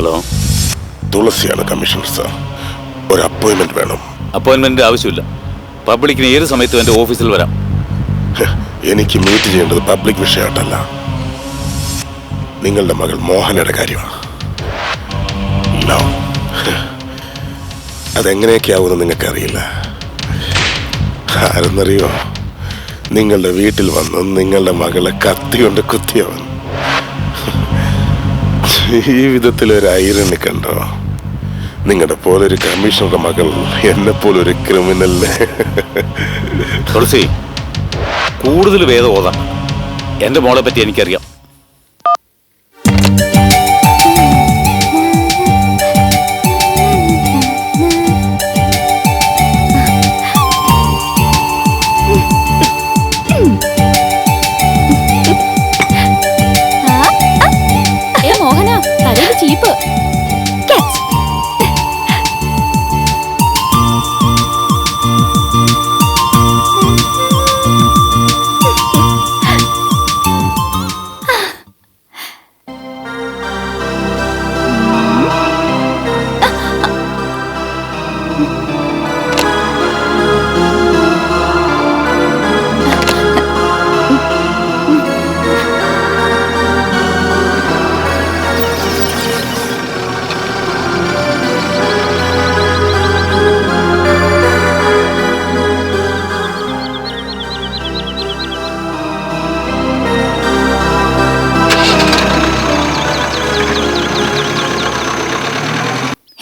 Hello, തുളസിയാണ് commissioner sir. ഒരു appointment വേണം. അപ്പോയിന്റ്മെന്റ് ആവശ്യമില്ല. പബ്ലിക്കിന് ഏത് സമയത്തും എൻ്റെ ഓഫീസിൽ വരാം. എനിക്ക് മീറ്റ് ചെയ്യേണ്ടത് പബ്ലിക് വിഷയമായിട്ടല്ല, നിങ്ങളുടെ മകൾ മോഹനയുടെ കാര്യമാണ്. അതെങ്ങനെയൊക്കെ ആവുമെന്ന് നിങ്ങൾക്കറിയില്ല. ആരെന്നറിയോ? നിങ്ങളുടെ വീട്ടിൽ വന്ന് നിങ്ങളുടെ മകളെ കത്തി കൊണ്ട് കുത്തിയവൻ. ഈ വിധത്തിലൊരു ഐറണി കണ്ടോ? നിങ്ങളുടെ പോലൊരു കമ്മീഷണറുടെ മകൾ എന്നെ പോലൊരു ക്രിമിനലിനെ. തുളസി, കൂടുതൽ വേദം ഓതാം. എൻ്റെ മോളെ പറ്റി എനിക്കറിയാം. മോഹന, തലയിൽ ചീപ്പ്.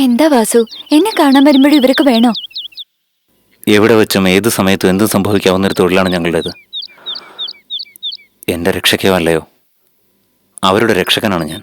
എന്താ വാസു, എന്നെ കാണാൻ വരുമ്പോഴും ഇവരൊക്കെ വേണോ? എവിടെ വെച്ചും ഏത് സമയത്തും എന്തും സംഭവിക്കാവുന്നൊരു തൊഴിലാണ് ഞങ്ങളുടേത്. എൻ്റെ രക്ഷയ്ക്കോ അല്ലയോ, അവരുടെ രക്ഷകനാണ് ഞാൻ.